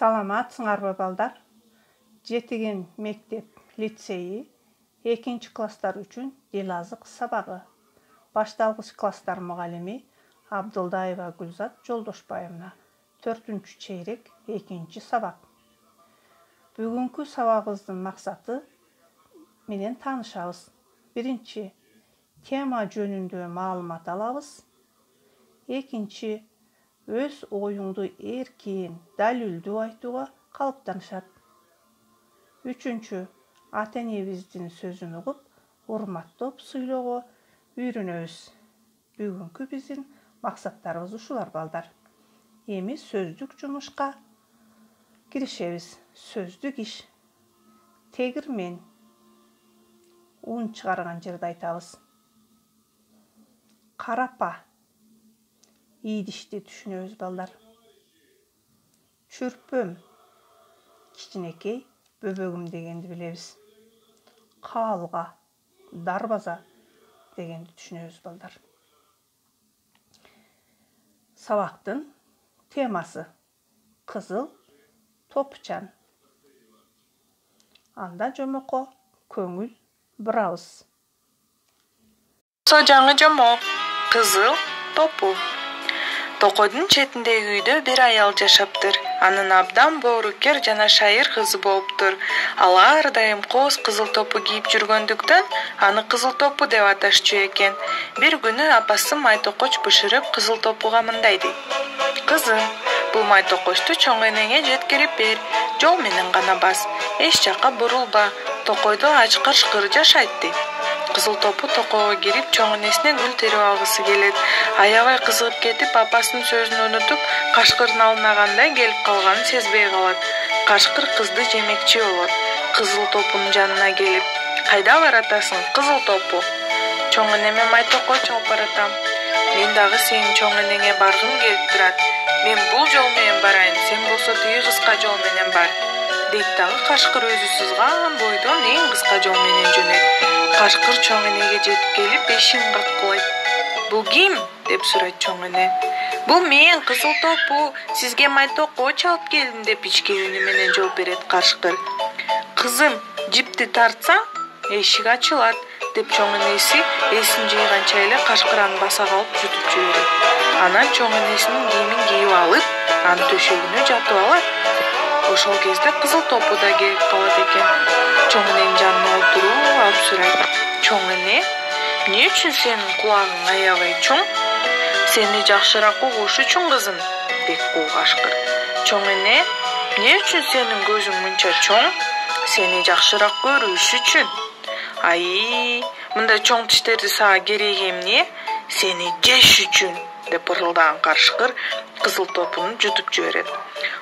Саламатсыңарбы балдар? Жетиген мектеп лицейи 2 класстар үчүн дил азык сабагы. Башталгыч класстар мугалими Абдулдаева Гүлзат Жолдошбаевна 4-чейрек 2 сабак. Бүгүнкү сабагыбыздын максаты менен таанышабыз. Биринчи, тема жөнүндө маалымат алабыз. Экинчи, өз оюңду эркин, далилдүү айтууга калыптанышат. Үчүнчү, ата-энебиздин сөзүн угуп, урматтоп сүйлөөгө үйрөнөбүз. Бүгүнкү биздин максаттарыбыз ушулар балдар. Эми сөздүк жумушка киришебиз. Сөздүк иш. Тегирмен. Ун чыгарган жерде айтабыз. Карапа. Ийдишти түшүнөбүз балдар. Чүрпөм. Кичинекей бөбөгүм дегенди билебиз. Каалга, дарбаза дегенди түшүнөбүз балдар. Сабактын темасы кызыл топчан. Анда жомоко көңүл бурабыз. Жаңы жомок кызыл топу. Токойдун четиндеги үйдө бир аял жашаптыр. Анын абдан боорукер жана шайыр кызы болуптур. Ал ар дайым кооз кызыл топу кийип жүргөндүктөн аны кызыл топу деп аташчу экен. Бир күнү апасы майтокоч бышырып кызыл топуга мындай дейт: "Кызым, бул майтокочту чоң энеңе жеткирип бер. Жол менен гана бас. Эч жакка бурулба. Токойдо ачкыр-шкыр жашайт" дейт. Кызыл топу токойго кирип, чоң энесине гүл терип алгысы келет. Аябай кызыгып кетип, апасынын сөзүн унутуп, кашкырдын алдына кандай келип калганын сезбей калат. Кашкыр кызды жемекчи болот. Кызыл топунун жанына келип: "Кайда баратасың, кызыл топу?" "Чоң энеме майтокоч алып баратам." "Мен дагы сенин чоң энеңе баргым келип турат. Мен бул жол менен барайын, сен болсо тиги кыска жол менен бар" дейт дагы кашкыр өзү сызган бойдон эң кыска жол менен жөнөйт. Кашкыр чоң энеге жетип келип, эшигин каккылайт. "Бул ким?" деп сурайт чоң эне. "Бул мен, кызыл топу. Сизге майтокоч алып келдим" деп ички үнү менен жооп берет кашкыр. "Кызым, жипти тартсаң, эшик ачылат" деп чоң энеси эсин жыйганча эле кашкыр аны баса калып жутуп жиберет. Анан чоң энесинин кийимин кийип алып, анын төшөгүнө жатып алат. Ошол кезде кызыл топу да келип калат экен. Чоң эненин жанына отуруп алып сурайт: "Чоң эне, эмне үчүн сенин кулагың аябай чоң?" "Сени жакшыраак угуш үчүн, кызым" дейт бул кашкыр. "Чоң эне, эмне үчүн сенин көзүң мынча чоң?" "Сени жакшыраак көрүш үчүн." "Ай, мындай чоң тиштерди сага кереги эмне?" "Сени жеш үчүн" деп ырылдаган кашкыр кызыл топуну жутуп жиберет.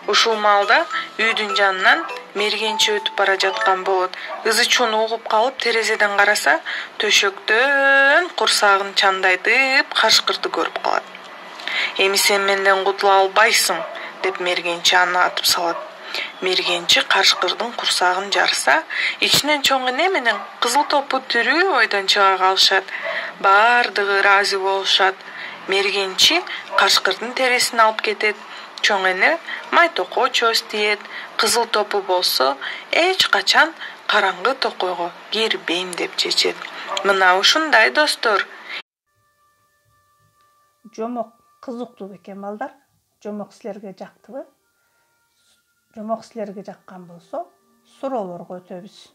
Ушул маалда үйдүн жанынан мергенчи өтүп бара жаткан болот. Ызы-чууну угуп калып, терезеден караса, төшөктөн курсагын чандайтып кашкырды көрүп калат. "Эми сен менден кутула албайсың" деп мергенчи аны атып салат. Мергенчи кашкырдын курсагын жарса, ичинен чоң эне менен кызыл топу тирүү бойдон чыга калышат. Баардыгы ыраазы болушат. Мергенчи кашкырдын тересин алып кетет. Чоң эне майтокоч өстүет. Кызыл топу болсо эч качан караңгы токойго кирбейм деп чечет. Мына ушундай достор. Жомок кызыктуу бекен балдар. Жомок силерге жактыбы? Жомок силерге жаккан болсо, суроолорго өтөбүз.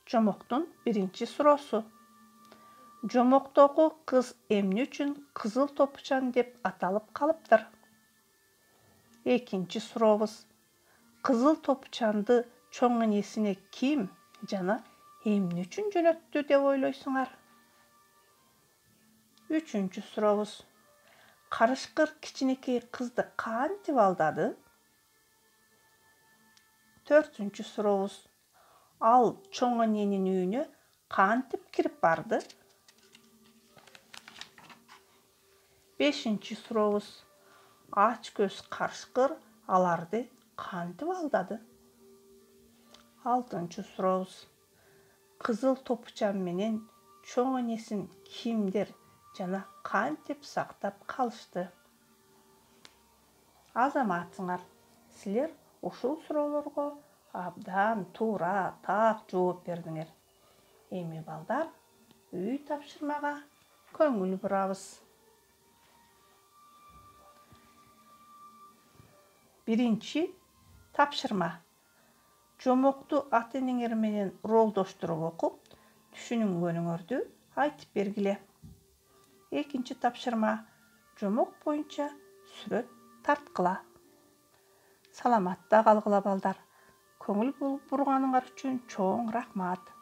Жомоктун биринчи суроосу. Жомоктогу кыз эмне үчүн кызыл топчан деп аталып калыптыр? Экинчи сурообуз. Кызыл топчанды чоң энесине ким жана эмне үчүн жөнөттү деп ойлойсуңар? Үчүнчү сурообуз. Карышкыр кичинекей кызды кантип алдады? Төртүнчү сурообуз. Ал чоң эненин үйүнө кантип кирип барды? Бешинчи сурообуз. Ач көз кашкыр аларды кантип алдады? Алтынчы сурообуз. Кызыл топчан менен чоң энесин кимдер жана кантип сактап калышты? азаматсыңар. Силер ушул суроолорго абдан туура так жооп бердиңер. Эми балдар, үй тапшырмага көңүл бурабыз. Биринчи тапшырма. Жомокту ата-энеңер менен ролдоштуруп окуп, түшүнгөнүңөрдү айтып бергиле. Экинчи тапшырма. Жомок боюнча сүрөт тарткыла. Саламатта калгыла балдар. Көңүл бурганыңар үчүн чоң рахмат.